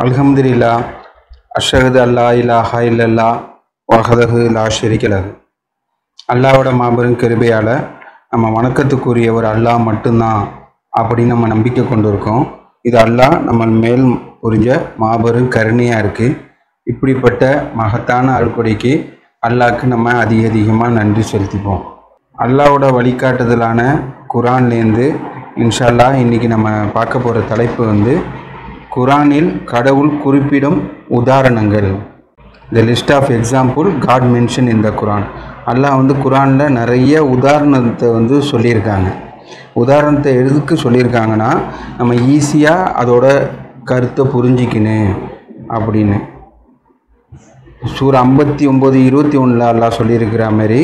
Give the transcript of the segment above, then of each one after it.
அல்ஹம்துலில்லா அஷ்ஹது அல்லா இலாஹா இல்லல்லா வஹதஹு லா ஷரீக லஹு. அல்லாவோட மாபெரும் கிருபையால் நம்ம வணக்கத்துக்குரிய ஒரு அல்லாஹ் மட்டும்தான் அப்படின்னு நம்ம நம்பிக்கை கொண்டு இருக்கோம். இது அல்லாஹ் நம்ம மேல் புரிஞ்ச மாபெரும் கருணையாக இருக்குது. இப்படிப்பட்ட மகத்தான அருள்கொடைக்கு அல்லாஹ்க்கு நம்ம அதிகமாக நன்றி செலுத்திப்போம். அல்லாவோட வழிகாட்டுதலான குரான்லேருந்து இன்ஷா அல்லாஹ் இன்றைக்கி நம்ம பார்க்க போகிற தலைப்பு குரானில் கடவுள் குறிப்பிடும் உதாரணங்கள். The list of example God mention in the Quran. அல்லாஹ் குரானில் நிறைய உதாரணத்தை சொல்லியிருக்காங்க. உதாரணத்தை எதுக்கு சொல்லியிருக்காங்கன்னா நம்ம ஈஸியாக அதோட கருத்தை புரிஞ்சிக்கணும் அப்படின்னு. சூரா 59:21 அல்லாஹ் சொல்லியிருக்கிற மாதிரி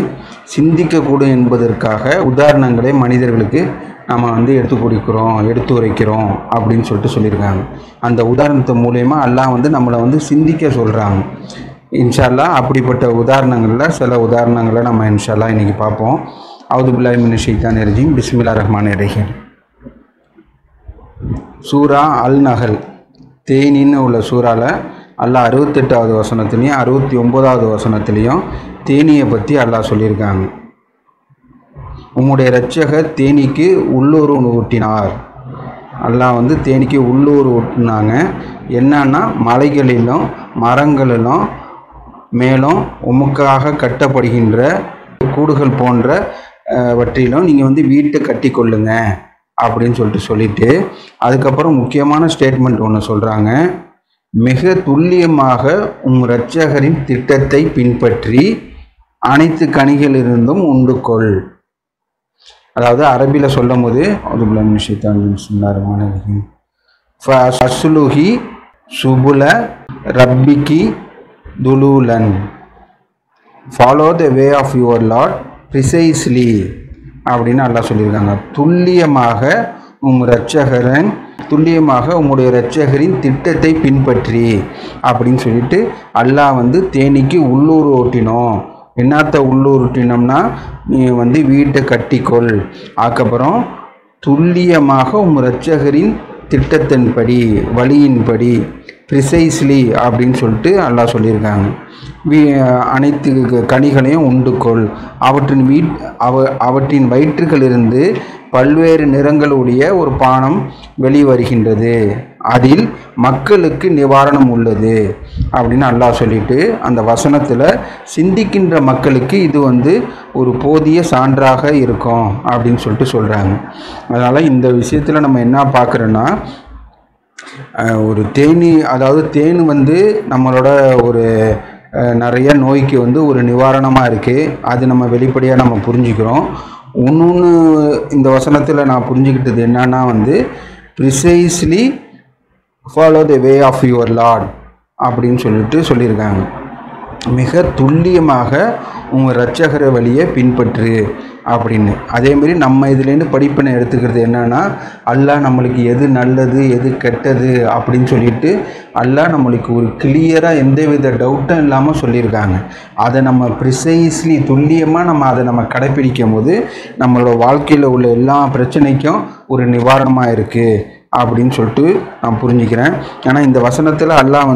சிந்திக்கக்கூடும் என்பதற்காக உதாரணங்களை மனிதர்களுக்கு நம்ம எடுத்து உரைக்கிறோம் அப்படின்னு சொல்லியிருக்காங்க. அந்த உதாரணத்து மூலயமா அல்லாஹ் நம்மளை சிந்திக்க சொல்கிறாங்க. இன்ஷா அல்லாஹ் அப்படிப்பட்ட உதாரணங்களில் சில உதாரணங்களை நம்ம இன்ஷா அல்லாஹ் இன்றைக்கி பார்ப்போம். அவுது பில்லாஹி மினஷ் ஷைத்தானிர் ரஜீம். பிஸ்மில்லாஹிர் ரஹ்மானிர் ரஹீம். சூரா அல் நஹல் தேனின்னு உள்ள சூறாவில் அல்லாஹ் 68வது வசனத்துலேயும் 69வது வசனத்துலேயும் தேனியை பற்றி அல்லாஹ் சொல்லியிருக்காங்க. உம்முடைய இரட்சகர் தேனிக்கு உள்ளூர் ஊட்டினார். அல்லாஹ் தேனிக்கு உள்ளூர் ஊட்டினாங்க. என்னன்னா மலைகளிலும் மரங்களிலும் மேலும் உமக்காக கட்டப்படுகின்ற கூடுகள் போன்ற வற்றிலும் நீங்கள் வீட்டை கட்டி கொள்ளுங்க அப்படின்னு சொல்லிட்டு அதுக்கப்புறம் முக்கியமான ஸ்டேட்மெண்ட் ஒன்று சொல்கிறாங்க. மிக துல்லியமாக இரட்சகரின் திட்டத்தை பின்பற்றி அனைத்து கனிகளிலிருந்தும் உண்டுகொள். அதாவது அரபியில் சொல்லும் போது ஃபஸ்லுஹி சுபுல ரப்பிக்கி துலூலன், follow the way of your lord precisely அப்படின்னு அல்லாஹ் சொல்லியிருக்காங்க. துல்லியமாக உம்முடைய இரட்சகரின் திட்டத்தை பின்பற்றி அப்படின்னு சொல்லிட்டு அல்லாஹ் தேனிக்கு உள்ளூர் ஓட்டினோம். என்னத்த உள்ளூர் ஓட்டினோம்னா நீ வீட்டை கட்டிக்கொள். அதுக்கப்புறம் துல்லியமாக இரட்சகரின் திட்டத்தின்படி வழியின்படி ப்ரிசைஸ்லி அப்படின்னு சொல்லிட்டு அல்லாஹ் சொல்லியிருக்காங்க. அனைத்து கனிகளையும் உண்டுகொள். அவற்றின் வயிற்றுகளிலிருந்து பல்வேறு நிறங்களுடைய ஒரு பானம் வெளிவருகின்றது. அதில் மக்களுக்கு நிவாரணம் உள்ளது அப்படின்னு அல்லாஹ் சொல்லிட்டு அந்த வசனத்தில் சிந்திக்கின்ற மக்களுக்கு இது ஒரு போதிய சான்றாக இருக்கும் அப்படின்னு சொல்கிறாங்க. அதனால் இந்த விஷயத்தில் நம்ம என்ன பார்க்குறோன்னா ஒரு தேனி, அதாவது தேன் நம்மளோட ஒரு நிறைய நோய்க்கு ஒரு நிவாரணமாக இருக்குது. அது நம்ம வெளிப்படையாக நம்ம புரிஞ்சுக்கிறோம். ஒன்று இந்த வசனத்தில் நான் புரிஞ்சுக்கிட்டது என்னன்னா precisely follow the way of your lord அப்படின்னு சொல்லியிருக்காங்க. மிக துல்லியமாக உங்கள் இரட்சகர வழியை பின்பற்று அப்படின்னு. அதேமாரி நம்ம இதுலேருந்து படிப்பினை எடுத்துக்கிறது என்னன்னா அல்லாஹ் நம்மளுக்கு எது நல்லது எது கெட்டது அப்படின்னு சொல்லிட்டு அல்லாஹ் நம்மளுக்கு ஒரு கிளியராக எந்தவித டவுட்டும் இல்லாமல் சொல்லியிருக்காங்க. அதை நம்ம ப்ரிசைஸ்லி துல்லியமாக அதை கடைப்பிடிக்கும் போது நம்மளோட வாழ்க்கையில் உள்ள எல்லா பிரச்சனைக்கும் ஒரு நிவாரணமாக இருக்குது அப்படின்னு நான் புரிஞ்சுக்கிறேன். ஏன்னா இந்த வசனத்தில் அல்லாஹ்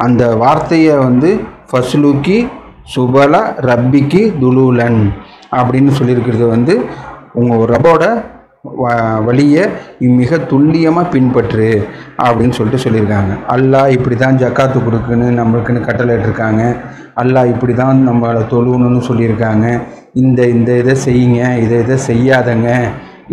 அந்த வார்த்தையை ஃபஸ்லுக்கி சுபல ரப்பிக்கு துலூலன் அப்படின்னு சொல்லியிருக்கிறது உங்கள் ரப்போட வழியை மிக துல்லியமாக பின்பற்று அப்படின்னு சொல்லியிருக்காங்க. அல்லாஹ் இப்படி தான் ஜக்காத்து கொடுக்குன்னு நம்மளுக்குன்னு கட்டளை இட்டிருக்காங்க. அல்லாஹ் இப்படி தான் நம்மளை தொழுவணும்னு சொல்லியிருக்காங்க. இந்த இதை செய்யுங்க, இதை செய்யாதங்க,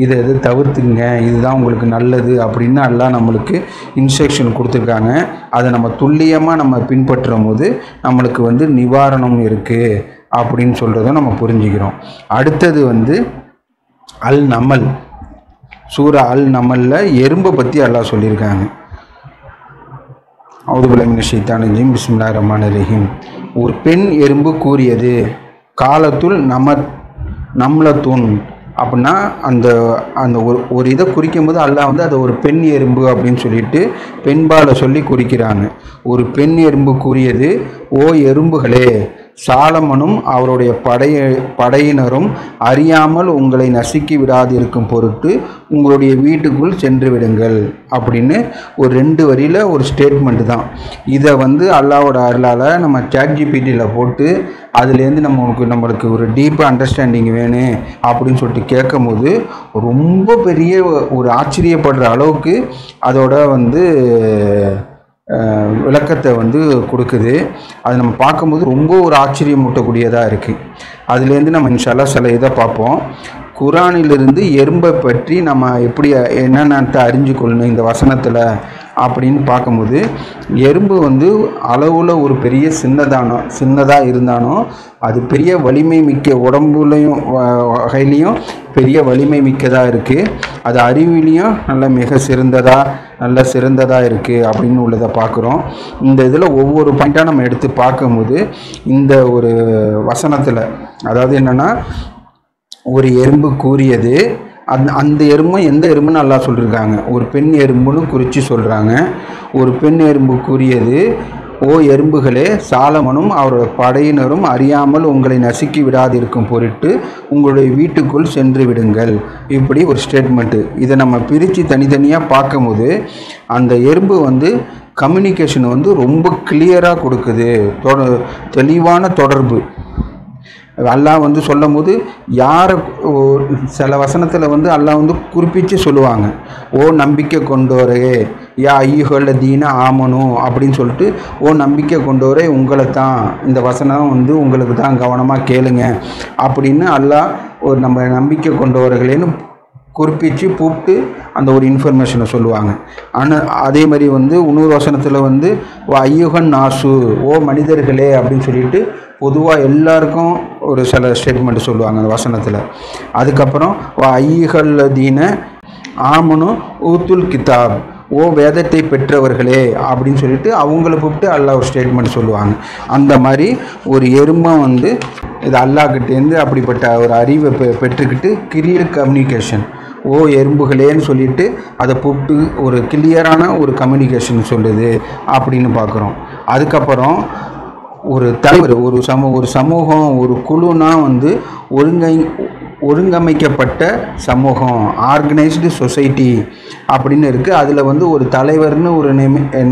இதை தவிர்த்துங்க, இதுதான் உங்களுக்கு நல்லது அப்படின்னு அல்லாஹ் நம்மளுக்கு இன்ஸ்ட்ரக்ஷன் கொடுத்துருக்காங்க. அதை நம்ம துல்லியமாக நம்ம பின்பற்றும் போது நம்மளுக்கு நிவாரணம் இருக்குது அப்படின்னு சொல்கிறத நம்ம புரிஞ்சுக்கிறோம். அடுத்தது அல் நமல். சூரா அல் நமலில் எறும்பை பற்றி அல்லாஹ் சொல்லியிருக்காங்க. அவுது பில்லாஹி மினஷ் ஷைத்தானிர் ரஜீம். பிஸ்மில்லாஹிர் ரஹ்மானிர் ரஹீம். ஒரு பெண் எறும்பு கூறியது, காலத்துல் நம்லத்துன் அப்படின்னா அந்த ஒரு இதை குறிக்கும் போது அல்லாஹ் அதை ஒரு பெண் எறும்பு அப்படின்னு சொல்லிட்டு பெண்பாலை சொல்லி குறிக்கிறாங்க. ஒரு பெண் எறும்பு கூறியது, ஓ எறும்புகளே, சாலமனும் அவருடைய படையினரும் அறியாமல் உங்களை நசுக்கி விடாதிருக்கும் பொருட்டு உங்களுடைய வீட்டுக்குள் சென்று விடுங்கள் அப்படின்னு ஒரு 2 வரியில் ஒரு ஸ்டேட்மெண்ட் தான். இதை வந்து அல்லாஹ்வோட அருளால் நம்ம ChatGPTயில் போட்டு அதுலேருந்து நம்மளுக்கு ஒரு டீப்பாக அண்டர்ஸ்டாண்டிங் வேணும் அப்படின்னு சொல்லிட்டு கேட்கும் போது ரொம்ப பெரிய ஒரு ஆச்சரியப்படுற அளவுக்கு அதோட வந்து விளக்கத்தை வந்து கொடுக்குது. அது நம்ம பார்க்கும்போது ரொம்ப ஒரு ஆச்சரியமூட்டக்கூடியதாக இருக்குது. அதுலேருந்து நம்ம இன்ஷால்லா சில இதை பார்ப்போம். குரானிலிருந்து எறும்பை பற்றி நம்ம எப்படி என்னென்னத்தை அறிஞ்சு கொள்ளணும் இந்த வசனத்தில் அப்படின்னு பார்க்கும்போது, எறும்பு வந்து அளவில் ஒரு பெரிய சின்னதாக இருந்தாலும் அது பெரிய வலிமை மிக்க உடம்புலையும் வகையிலையும் பெரிய வலிமை மிக்கதாக இருக்குது. அது அறிவிலையும் நல்ல சிறந்ததாக இருக்குது அப்படின்னு உள்ளதை பார்க்குறோம். இந்த இதில் ஒவ்வொரு பாயிண்ட்டாக நம்ம எடுத்து பார்க்கும்போது இந்த ஒரு வசனத்தில் அதாவது என்னென்னா, ஒரு எறும்பு கூறியது, அந்த எறும்பும் எந்த எறும்புன்னு நல்லா சொல்லியிருக்காங்க. ஒரு பெண் எறும்புன்னு குறித்து சொல்கிறாங்க. ஒரு பெண் எறும்பு கூறியது, ஓ எறும்புகளே, சாலமனும் அவரோட படையினரும் அறியாமல் உங்களை நசுக்கி விடாதிருக்கும் பொருட்டு உங்களுடைய வீட்டுக்குள் சென்று விடுங்கள். இப்படி ஒரு ஸ்டேட்மெண்ட்டு. இதை நம்ம பிரித்து தனித்தனியாக பார்க்கும்போது அந்த எறும்பு வந்து கம்யூனிகேஷன் வந்து ரொம்ப கிளியராக கொடுக்குது. தெளிவான தொடர்பு. அல்லாஹ் வந்து சொல்லும் போது யாரை சில வசனத்தில் வந்து அல்லாஹ் வந்து குறிப்பிட்டு சொல்லுவாங்க. ஓ நம்பிக்கை கொண்டோரே, யா ஐயுகல்ல தீன ஆமனும் அப்படின்னு சொல்லிட்டு, ஓ நம்பிக்கை கொண்டோரே உங்களை தான், இந்த வசனம் வந்து உங்களுக்கு தான், கவனமாக கேளுங்க அப்படின்னு அல்லாஹ் ஒரு நம்ம நம்பிக்கை கொண்டவர்களேன்னு குறிப்பிட்டு கூப்பிட்டு அந்த ஒரு இன்ஃபர்மேஷனை சொல்லுவாங்க. ஆனால் அதே மாதிரி வந்து இன்னொரு வசனத்தில் வந்து ஐயுகன் நாசு, ஓ மனிதர்களே அப்படின்னு சொல்லிட்டு பொதுவாக எல்லாருக்கும் ஒரு சில ஸ்டேட்மெண்ட் சொல்லுவாங்க அந்த வசனத்தில். அதுக்கப்புறம் ஐயுகல்லதீன ஆமனு ஊத்துல் கிதாப், ஓ வேதத்தை பெற்றவர்களே அப்படின்னு சொல்லிட்டு அவங்கள கூப்பிட்டு அல்லாஹ் ஒரு ஸ்டேட்மெண்ட் சொல்லுவாங்க. அந்த மாதிரி ஒரு எறும்பை வந்து இது அல்லாஹ்கிட்டேருந்து அப்படிப்பட்ட ஒரு அறிவை பெற்றுக்கிட்டு கிளியர் கம்யூனிகேஷன், ஓ எறும்புகளேன்னு சொல்லிட்டு அதை கூப்பிட்டு ஒரு கிளியரான ஒரு கம்யூனிகேஷன் சொல்லுது அப்படின்னு பார்க்குறோம். அதுக்கப்புறம் ஒரு தலைவர், ஒரு சமூகம், ஒரு குழுனா வந்து ஒருங்கமைக்கப்பட்ட சமூகம், ஆர்கனைஸ்டு சொசைட்டி அப்படின்னு இருக்குது. அதில் வந்து ஒரு தலைவர்னு ஒரு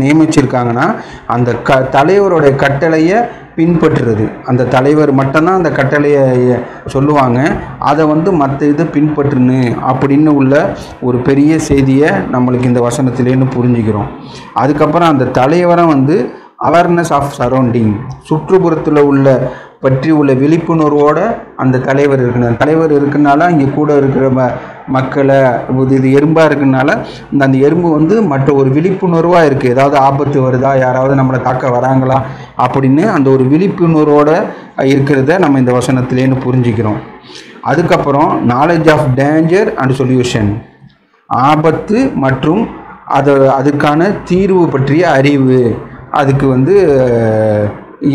நியமிச்சிருக்காங்கன்னா அந்த தலைவருடைய கட்டளையை பின்பற்றுறது, அந்த தலைவர் மட்டும்தான் அந்த கட்டளையை சொல்லுவாங்க. அதை வந்து மற்ற இதை பின்பற்றுன்னு அப்படின்னு உள்ள ஒரு பெரிய செய்தியை நம்மளுக்கு இந்த வசனத்திலேன்னு புரிஞ்சுக்கிறோம். அதுக்கப்புறம் அந்த தலைவரை வந்து அவேர்னஸ் ஆஃப் சரௌண்டிங், சுற்றுப்புறத்தில் உள்ள பற்றி உள்ள விழிப்புணர்வோடு அந்த தலைவர் இருக்கணும். தலைவர் இருக்குனால இங்கே கூட இருக்கிற மக்களை, இது எறும்பாக இருக்குனால அந்த எறும்பு வந்து மற்ற ஒரு விழிப்புணர்வாக இருக்குது. ஏதாவது ஆபத்து வருதா, யாராவது நம்மளை தாக்க வராங்களா அப்படின்னு அந்த ஒரு விழிப்புணர்வோடு இருக்கிறத நம்ம இந்த வசனத்திலேன்னு புரிஞ்சுக்கிறோம். அதுக்கப்புறம் knowledge of danger and solution, ஆபத்து மற்றும் அதுக்கான தீர்வு பற்றிய அறிவு அதுக்கு வந்து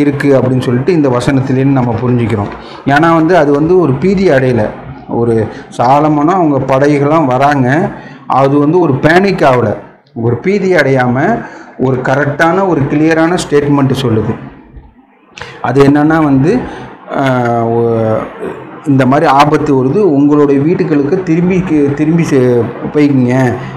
இருக்குது அப்படின்னு சொல்லிட்டு இந்த வசனத்திலேன்னு நம்ம புரிஞ்சுக்கிறோம். ஏன்னா வந்து அது வந்து ஒரு பீதி அடையலை. ஒரு சாலமனும் அவங்க படைகள்லாம் வராங்க, அது வந்து ஒரு பேனிக் ஆகலை, ஒரு பீதி அடையாமல் ஒரு கரெக்டான ஒரு கிளியரான ஸ்டேட்மெண்ட்டு சொல்லுது. அது என்னென்னா வந்து இந்த மாதிரி ஆபத்து வருது, உங்களுடைய வீட்டுகளுக்கு திரும்பி போய்க்குங்க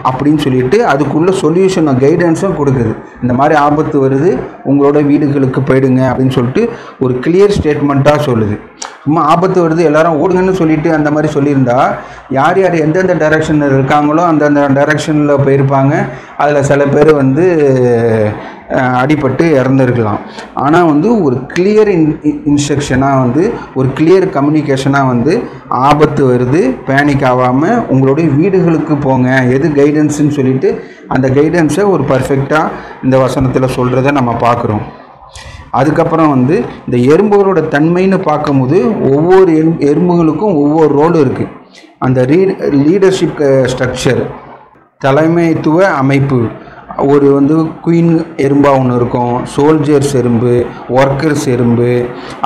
அப்படின்னு சொல்லிட்டு அதுக்குள்ள சொல்யூஷனை கைடன்ஸும் கொடுக்குது. இந்த மாதிரி ஆபத்து வருது, உங்களோட வீடுகளுக்கு போயிடுங்க அப்படின்னு சொல்லிட்டு ஒரு கிளியர் ஸ்டேட்மெண்ட்டாக சொல்லுது. சும்மா ஆபத்து வருது எல்லாரும் ஓடுங்கன்னு சொல்லிட்டு அந்த மாதிரி சொல்லியிருந்தா யார் எந்தெந்த டைரக்ஷனில் இருக்காங்களோ அந்தந்த டைரக்ஷனில் போயிருப்பாங்க. அதில் சில பேர் வந்து அடிபட்டு இறந்துருக்கலாம். ஆனால் வந்து ஒரு கிளியர் இன்ஸ்ட்ரக்ஷனாக வந்து ஒரு கிளியர் கம்யூனிகேஷனாக வந்து ஆபத்து வருது, பேனிக் ஆகாமல் உங்களுடைய வீடுகளுக்கு போங்க, எது கைடன்ஸுன்னு சொல்லிட்டு அந்த கைடன்ஸை ஒரு பர்ஃபெக்டாக இந்த வசனத்தில் சொல்கிறத நம்ம பார்க்குறோம். அதுக்கப்புறம் வந்து இந்த எறும்புகளோட தன்மைன்னு பார்க்கும்போது ஒவ்வொரு எறும்புகளுக்கும் ஒவ்வொரு ரோல் இருக்குது. அந்த லீடர்ஷிப் ஸ்ட்ரக்சர், தலைமைத்துவ அமைப்பு, ஒரு வந்து குயின் எறும்பாக ஒன்று இருக்கும், சோல்ஜர்ஸ் எறும்பு, ஒர்க்கர்ஸ் எறும்பு.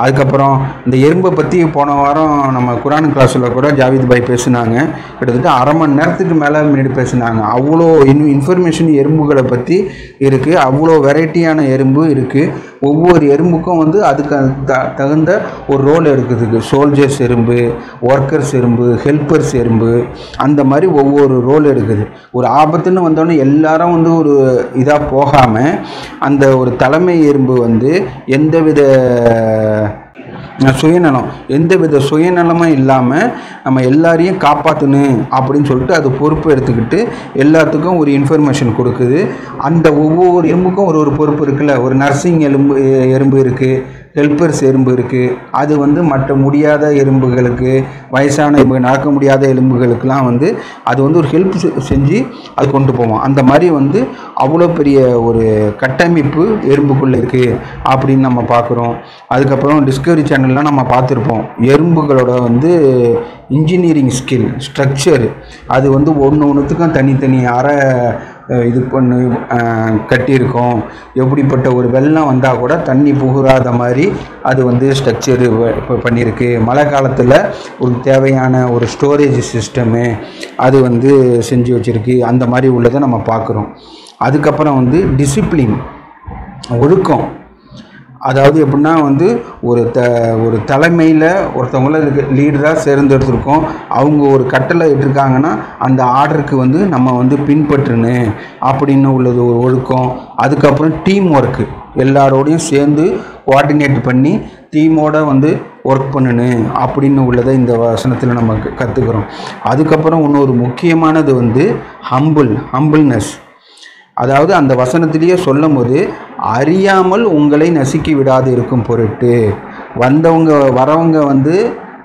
அதுக்கப்புறம் இந்த எறும்பை பற்றி போன வாரம் நம்ம குரான் கிளாஸில் கூட ஜாவித் பாய் பேசுனாங்க. கிட்டத்தட்ட அரை மணி நேரத்துக்கு மேலே முன்னாடி பேசுனாங்க. அவ்வளோ இன்ஃபர்மேஷன் எறும்புகளை பற்றி இருக்குது, அவ்வளோ வெரைட்டியான எறும்பு இருக்குது. ஒவ்வொரு எறும்புக்கும் வந்து அதுக்கு தகுந்த ஒரு ரோல் எடுக்குதுக்கு. சோல்ஜர்ஸ் எறும்பு, ஒர்க்கர்ஸ் எறும்பு, ஹெல்ப்பர்ஸ் எறும்பு, அந்த மாதிரி ஒவ்வொரு ரோல் எடுக்குது. ஒரு ஆபத்துன்னு வந்தோடனே எல்லாரும் வந்து ஒரு இதாக போகாமல் அந்த ஒரு தலைமை எறும்பு வந்து எந்தவித சுயநலமும் இல்லாமல் நம்ம எல்லாரையும் காப்பாற்றணும் அப்படின்னு சொல்லிட்டு அது பொறுப்பு எடுத்துக்கிட்டு எல்லாத்துக்கும் ஒரு இன்ஃபர்மேஷன் கொடுக்குது. அந்த ஒவ்வொரு எறும்புக்கும் ஒரு பொறுப்பு இருக்குல்ல. ஒரு நர்சிங் எறும்பு இருக்குது, ஹெல்ப்பர்ஸ் எறும்பு இருக்குது. அது வந்து மற்ற முடியாத எறும்புகளுக்கு, வயசான எறும்பு, நடக்க முடியாத எலும்புகளுக்கெல்லாம் வந்து அது வந்து ஒரு ஹெல்ப் செஞ்சு அது கொண்டு போவோம். அந்த மாதிரி வந்து அவ்வளோ பெரிய ஒரு கட்டமைப்பு எறும்புக்குள்ளே இருக்குது அப்படின்னு நம்ம பார்க்குறோம். அதுக்கப்புறம் டிஸ்கவரி சேனல்லாம் நம்ம பார்த்துருப்போம். எறும்புகளோட வந்து இன்ஜினியரிங் ஸ்கில், ஸ்ட்ரக்சர், அது வந்து ஒன்றுத்துக்கும் தனித்தனி அறை இது பண்ணி கட்டியிருக்கோம். எப்படிப்பட்ட ஒரு வெள்ளம் வந்தால் கூட தண்ணி புகுறாத மாதிரி அது வந்து ஸ்ட்ரக்சரு பண்ணியிருக்கு. மழை காலத்தில் ஒரு தேவையான ஒரு ஸ்டோரேஜ் சிஸ்டமு அது வந்து செஞ்சு வச்சுருக்கு. அந்த மாதிரி உள்ளதை நம்ம பார்க்குறோம். அதுக்கப்புறம் வந்து டிசிப்ளின், ஒழுக்கம். அதாவது எப்படின்னா வந்து ஒரு தலைமையில் ஒருத்தவங்கள லீடராக தேர்ந்தெடுத்திருக்கோம். அவங்க ஒரு கட்டளை இட்டிருக்காங்கன்னா அந்த ஆர்டருக்கு வந்து நம்ம வந்து பின்பற்றணும் அப்படின்னு உள்ளது ஒரு ஒழுக்கம். அதுக்கப்புறம் டீம் ஒர்க்கு, எல்லாரோடையும் சேர்ந்து கோஆர்டினேட் பண்ணி டீமோட வந்து ஒர்க் பண்ணணும் அப்படின்னு உள்ளதை இந்த வசனத்தில் நம்ம கற்றுக்குறோம். அதுக்கப்புறம் இன்னொரு முக்கியமானது வந்து ஹம்பிள்னஸ். அதாவது அந்த வசனத்திலேயே சொல்லும் போது அறியாமல் உங்களை நசுக்கி விடாது இருக்கும் பொருட்டு வரவங்க வந்து,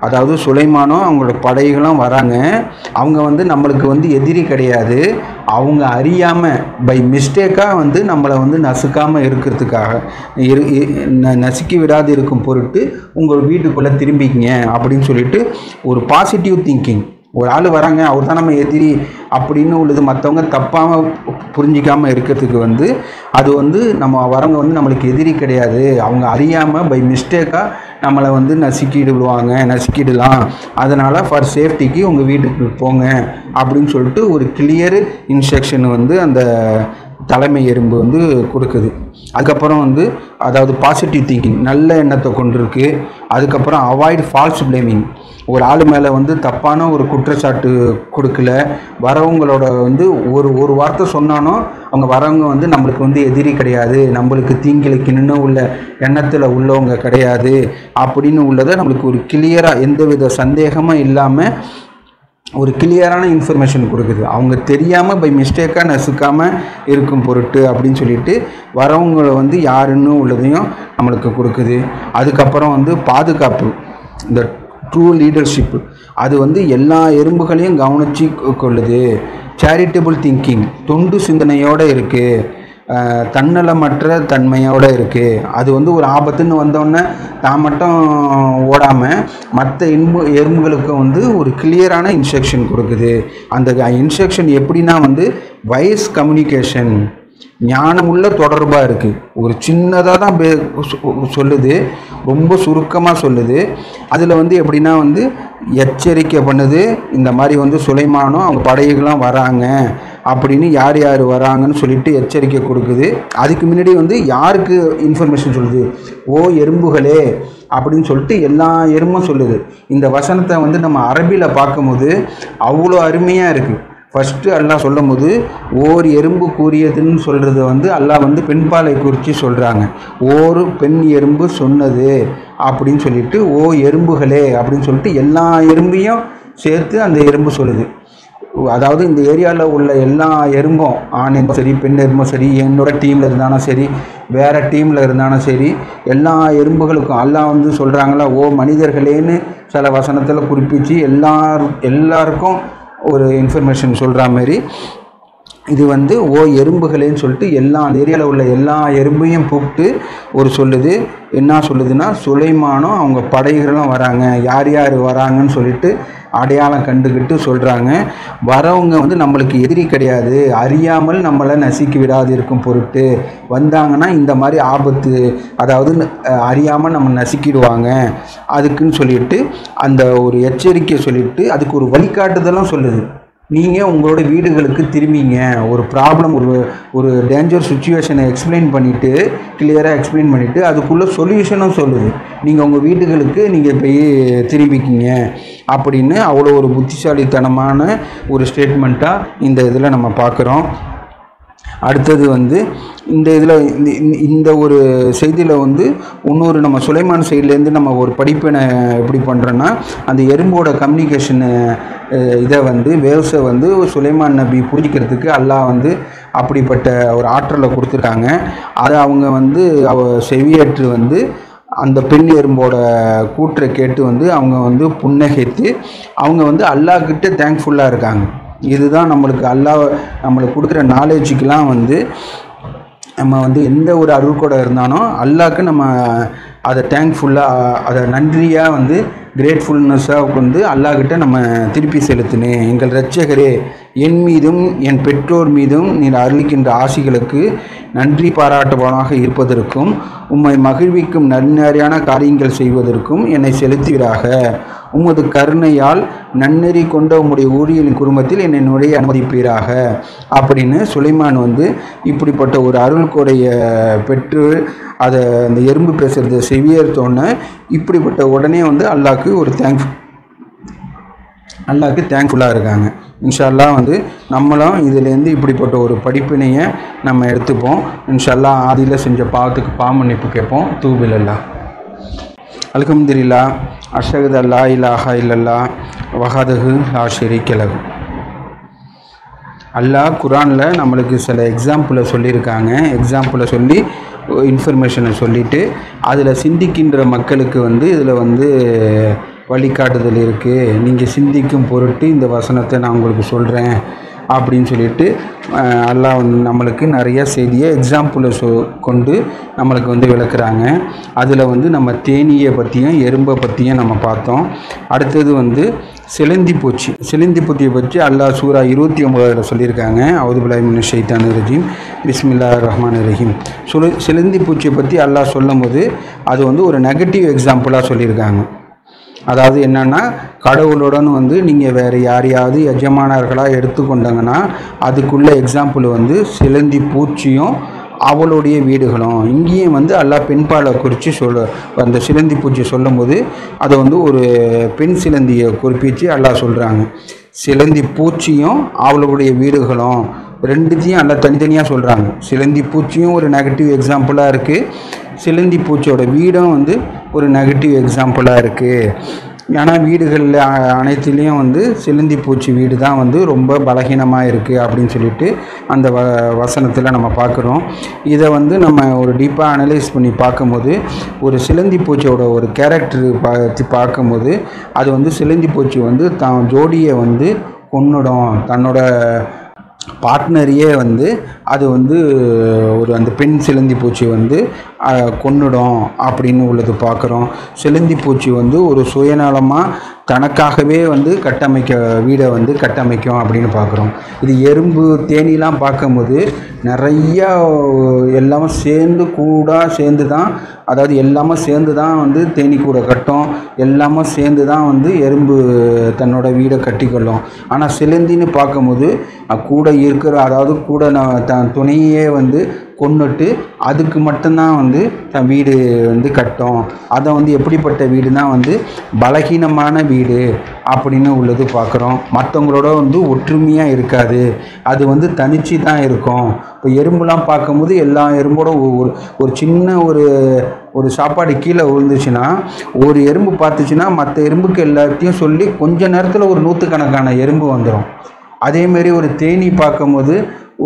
அதாவது சுலைமானும் அவங்களோட படைகளும் வராங்க. அவங்க வந்து நம்மளுக்கு வந்து எதிரி கிடையாது. அவங்க அறியாமல் பை மிஸ்டேக்காக வந்து நம்மளை வந்து நசுக்காமல் இருக்கிறதுக்காக நசுக்கி விடாது இருக்கும் பொருட்டு உங்கள் வீட்டுக்குள்ளே திரும்பிக்கிங்க அப்படின்னு சொல்லிட்டு ஒரு பாசிட்டிவ் திங்கிங். ஒரு ஆள் வராங்க, அவர் தான் நம்ம எதிரி அப்படின்னு உள்ளது மற்றவங்க தப்பாமல் புரிஞ்சிக்காமல் இருக்கிறதுக்கு வந்து அது வந்து நம்ம வரவங்க வந்து நம்மளுக்கு எதிரி கிடையாது. அவங்க அறியாமல் பை மிஸ்டேக்காக நம்மளை வந்து நசுக்கிடலாம். அதனால் ஃபார் சேஃப்டிக்கு உங்கள் வீட்டுக்கு போங்க அப்படின்னு சொல்லிட்டு ஒரு கிளியர் இன்ஸ்ட்ரக்ஷன் வந்து அந்த தலைமை எறும்பு வந்து கொடுக்குது. அதுக்கப்புறம் வந்து அதாவது பாசிட்டிவ் திங்கிங், நல்ல எண்ணத்தை கொண்டிருக்கு. அதுக்கப்புறம் அவாய்ட் ஃபால்ஸ் பிளேமிங். ஒரு ஆள் மேலே வந்து தப்பான ஒரு குற்றச்சாட்டு கொடுக்கல. வரவங்களோட வந்து ஒரு வார்த்தை சொன்னானோ அவங்க வரவங்க வந்து நம்மளுக்கு வந்து எதிரி கிடையாது, நம்மளுக்கு தீங்கிழைக்கணும்னு உள்ள எண்ணத்தில் உள்ளவங்க கிடையாது அப்படின்னு உள்ளதை நம்மளுக்கு ஒரு கிளியராக எந்தவித சந்தேகமும் இல்லாமல் ஒரு கிளியரான இன்ஃபர்மேஷன் கொடுக்குது. அவங்க தெரியாமல் பை மிஸ்டேக்காக நசுக்காமல் இருக்கும் பொருட்டு அப்படின்னு சொல்லிட்டு வரவங்களை வந்து யாருன்னு உள்ளதையும் நம்மளுக்கு கொடுக்குது. அதுக்கப்புறம் வந்து பாதுகாப்பு, இந்த ட்ரூ லீடர்ஷிப், அது வந்து எல்லா எறும்புகளையும் கவனித்து கொள்ளுது. சேரிட்டபிள் திங்கிங், தொண்டு சிந்தனையோடு இருக்குது. தன்னலமற்ற தன்மையோடு இருக்குது. அது வந்து ஒரு ஆபத்துன்னு வந்தோடனே தான் மட்டும் ஓடாமல் மற்ற எறும்புகளுக்கு வந்து ஒரு கிளியரான இன்ஸ்ட்ரக்ஷன் கொடுக்குது. அந்த இன்ஸ்ட்ரக்ஷன் எப்படின்னா வந்து வாய்ஸ் கம்யூனிகேஷன், ஞானமுள்ள தொடர்பாக இருக்குது. ஒரு சின்னதாக தான் சொல்லுது, ரொம்ப சுருக்கமாக சொல்லுது. அதில் வந்து எப்படின்னா வந்து எச்சரிக்கை பண்ணுது. இந்த மாதிரி வந்து சுலைமானும் அவங்க படைகள்லாம் வராங்க அப்படின்னு, யார் யார் வராங்கன்னு சொல்லிட்டு எச்சரிக்கை கொடுக்குது. அதுக்கு முன்னாடி வந்து யாருக்கு இன்ஃபர்மேஷன் சொல்லுது, ஓ எறும்புகளே அப்படின்னு சொல்லிட்டு எல்லா எறும்பும் சொல்லுது. இந்த வசனத்தை வந்து நம்ம அரபியில் பார்க்கும்போது அவ்வளோ அருமையாக இருக்குது. ஃபஸ்ட்டு அல்லாஹ் சொல்லும் போது ஓர் எறும்பு கூறியதுன்னு சொல்கிறது வந்து அல்லாஹ் வந்து பெண்பாலை குறித்து சொல்கிறாங்க. ஒரு பெண் எறும்பு சொன்னது அப்படின்னு சொல்லிட்டு ஓ எறும்புகளே அப்படின்னு சொல்லிட்டு எல்லா எறும்பையும் சேர்த்து அந்த எறும்பு சொல்லுது. அதாவது இந்த ஏரியாவில் உள்ள எல்லா எறும்பும், ஆண் எறும்பும் சரி பெண் எறும்பும் சரி, என்னோட டீமில் இருந்தாலும் சரி வேறு டீமில் இருந்தாலும் சரி, எல்லா எறும்புகளுக்கும் அல்லாஹ் வந்து சொல்கிறாங்களா ஓ மனிதர்களேன்னு சில வசனத்தில் குறிப்பிச்சு எல்லாருக்கும் ஒரு இன்ஃபர்மேஷன் சொல்கிற மாதிரி இது வந்து ஓ எறும்புகளேன்னு சொல்லிட்டு எல்லா ஏரியாவில் உள்ள எல்லா எறும்பையும் கூப்பிட்டு ஒரு சொல்லுது. என்ன சொல்லுதுன்னா, சுலைமானும் அவங்க படைகளும் வராங்க, யார் யார் வராங்கன்னு சொல்லிட்டு அடையாளம் கண்டுக்கிட்டு சொல்கிறாங்க. வரவங்க வந்து நம்மளுக்கு எதிரி கிடையாது, அறியாமல் நம்மளை நசுக்கி விடாது இருக்கும் பொருட்டு வந்தாங்கன்னா இந்த மாதிரி ஆபத்து, அதாவது அறியாமல் நம்ம நசுக்கிடுவாங்க அதுக்குன்னு சொல்லிட்டு அந்த ஒரு எச்சரிக்கை சொல்லிட்டு அதுக்கு ஒரு வழிகாட்டுதலும் சொல்லுது. நீங்கள் உங்களோட வீடுகளுக்கு திரும்பிங்க. ஒரு ப்ராப்ளம், ஒரு டேஞ்சர் சுச்சுவேஷனை எக்ஸ்பிளைன் பண்ணிவிட்டு, கிளியராக எக்ஸ்பிளைன் பண்ணிவிட்டு அதுக்குள்ளே சொல்யூஷனும் சொல்லுது. நீங்கள் உங்கள் வீடுகளுக்கு நீங்கள் போய் திரும்பிக்கிங்க அப்படின்னு அவ்வளோ ஒரு புத்திசாலித்தனமான ஒரு ஸ்டேட்மெண்ட்டாக இந்த இதில் நம்ம பார்க்குறோம். அடுத்தது வந்து இந்த இதில் இந்த ஒரு செய்தியில் வந்து இன்னொரு நம்ம சுலைமான் சைட்லேருந்து நம்ம ஒரு படிப்பினை எப்படி பண்ணுறோன்னா, அந்த எறும்போட கம்யூனிகேஷனு இதை வந்து வேவ்ஸை வந்து சுலைமான் நபி புரிஞ்சிக்கிறதுக்கு அல்லாஹ் வந்து அப்படிப்பட்ட ஒரு ஆற்றலை கொடுத்துருக்காங்க. அதை அவங்க வந்து செவியேற்று வந்து அந்த பெண் எறும்போட கூற்றை கேட்டு வந்து அவங்க வந்து புன்னகைத்து அவங்க வந்து அல்லாஹ்கிட்ட தேங்க்ஃபுல்லாக இருக்காங்க. இதுதான் நம்மளுக்கு கொடுக்குற நாலேஜுக்கெலாம் வந்து நம்ம வந்து எந்த ஒரு அருள்கொடை இருந்தாலும் அல்லாஹ்க்கு நம்ம அதை தேங்க்ஃபுல்லாக, அதை நன்றியாக வந்து கிரேட்ஃபுல்னஸாக வந்து அல்லாஹ்கிட்ட நம்ம திருப்பி செலுத்தினேன். எங்கள் இரட்சகரே, என் மீதும் என் பெற்றோர் மீதும் நீர் அருளிக்கின்ற ஆசிகளுக்கு நன்றி பாராட்டுபவனாக இருப்பதற்கும் உம்மை மகிழ்விக்கும் நன்னறியான காரியங்கள் செய்வதற்கும் என்னை செலுத்துவீராக. உமது கருணையால் நன்னெறி கொண்ட உம்முடைய ஊழியரின் குடும்பத்தில் என்னை நுழைய அனுமதிப்பீராக அப்படின்னு சுலைமான் வந்து இப்படிப்பட்ட ஒரு அருள் கொடையை பெற்று அதை அந்த எறும்பு பேசுகிறத செவியேற்றோன்னே இப்படிப்பட்ட உடனே வந்து அல்லாஹ்க்கு தேங்க்ஃபுல்லாக இருக்காங்க. இன்ஷா அல்லாஹ் வந்து நம்மளும் இதிலேருந்து இப்படிப்பட்ட ஒரு படிப்பினையை நம்ம எடுத்துப்போம். இன்ஷா அல்லாஹ் ஆதியில் செஞ்ச பாவத்துக்கு பாவமன்னிப்பு கேட்போம். தூபிலல்லாஹ். அல்ஹம்துலில்லாஹ், அஷ்ஹது அல்லா இலாஹா இல்லல்லாஹ் வஹதஹு லா ஷரீக லஹு. அல்லாஹ் குர்ஆனில் நம்மளுக்கு சில எக்ஸாம்பிளை சொல்லியிருக்காங்க. எக்ஸாம்பிளை சொல்லி இன்ஃபர்மேஷனை சொல்லிவிட்டு அதில் சிந்திக்கின்ற மக்களுக்கு வந்து இதில் வந்து வழிகாட்டுதல் இருக்குது. நீங்கள் சிந்திக்கும் பொருட்டு இந்த வசனத்தை நான் உங்களுக்கு சொல்கிறேன் அப்படின்னு சொல்லிட்டு அல்லாஹ் வந்து நம்மளுக்கு நிறைய செய்தியை எக்ஸாம்பிளை கொண்டு நம்மளுக்கு வந்து விளக்குறாங்க. அதில் வந்து நம்ம தேனியை பற்றியும் எறும்பை பற்றியும் நம்ம பார்த்தோம். அடுத்தது வந்து சிலந்தி பூச்சியை பற்றி அல்லாஹ் சூரா 29 சொல்லியிருக்காங்க. அவுது பில்லாஹி மினஷ் ஷைத்தானிர் ரஜீம், பிஸ்மில்லாஹிர் ரஹ்மானிர் ரஹீம். சிலந்தி பூச்சியை பற்றி அல்லாஹ் சொல்லும் போது அது வந்து ஒரு நெகட்டிவ் எக்ஸாம்பிளாக சொல்லியிருக்காங்க. அதாவது என்னென்னா, கடவுளுடன் வந்து நீங்கள் வேறு யாரையாவது எஜமானர்களாக எடுத்துக்கொண்டாங்கன்னா அதுக்குள்ள எக்ஸாம்பிள் வந்து சிலந்தி பூச்சியும் அவளுடைய வீடுகளும். இங்கேயும் வந்து அல்லாஹ் பெண்பாலை குறித்து அந்த சிலந்தி பூச்சியை சொல்லும் போது அதை வந்து ஒரு பெண் சிலந்தியை குறிப்பிட்டு அல்லாஹ் சொல்கிறாங்க. சிலந்தி பூச்சியும் அவளுடைய வீடுகளும் ரெண்டுத்தையும் எல்லாம் தனித்தனியாக சொல்கிறாங்க. சிலந்தி பூச்சியும் ஒரு நெகட்டிவ் எக்ஸாம்பிளாக இருக்குது, சிலந்தி பூச்சியோட வீடும் வந்து ஒரு நெகட்டிவ் எக்ஸாம்பிளாக இருக்குது. ஏன்னா வீடுகளில் அனைத்துலேயும் வந்து சிலந்தி பூச்சி வீடு தான் வந்து ரொம்ப பலகீனமாக இருக்குது அப்படின்னு சொல்லிட்டு அந்த வசனத்தில் நம்ம பார்க்குறோம். இதை வந்து நம்ம ஒரு டீப்பாக அனலைஸ் பண்ணி பார்க்கும்போது ஒரு சிலந்தி பூச்சியோட ஒரு கேரக்டர் பார்க்கும்போது அது வந்து சிலந்தி பூச்சி வந்து தான் ஜோடியை வந்து கொன்னுடும், தன்னோட பார்ட்னரையே வந்து அது வந்து அந்த பெண் சிலந்தி பூச்சி வந்து கொன்னுடும் அப்படின்னு உள்ளது பார்க்குறோம். சிலந்தி பூச்சி வந்து ஒரு சுயநலமாக தனக்காகவே வந்து வீடை வந்து கட்டமைக்கும் அப்படின்னு பார்க்குறோம். இது எறும்பு தேனிலாம் பார்க்கும்போது நிறையா எல்லாமே சேர்ந்து தான், அதாவது எல்லாமே சேர்ந்து தான் வந்து தேனி கூட கட்டும், எல்லாமே சேர்ந்து தான் வந்து எறும்பு தன்னோட வீடை கட்டிக்கொள்ளும். ஆனால் சிலந்தின்னு பார்க்கும்போது கூட இருக்கிற, அதாவது கூட தன் துணையே வந்து கொன்னுட்டு அதுக்கு மட்டும்தான் வந்து தன் வீடு வந்து கட்டும். அதை வந்து எப்படிப்பட்ட வீடுனா வந்து பலகீனமான வீடு அப்படின்னு உள்ளது பார்க்குறோம். மற்றவங்களோட வந்து ஒற்றுமையாக இருக்காது, அது வந்து தனிச்சு தான் இருக்கும். இப்போ எறும்புலாம் பார்க்கும்போது எல்லா எறும்போட ஒரு சின்ன ஒரு சாப்பாடு கீழே விழுந்துச்சுன்னா ஒரு எறும்பு பார்த்துச்சுன்னா மற்ற எறும்புக்கு எல்லாத்தையும் சொல்லி கொஞ்ச நேரத்தில் ஒரு நூற்றுக்கணக்கான எறும்பு வந்துடும். அதேமாரி ஒரு தேனி பார்க்கும்போது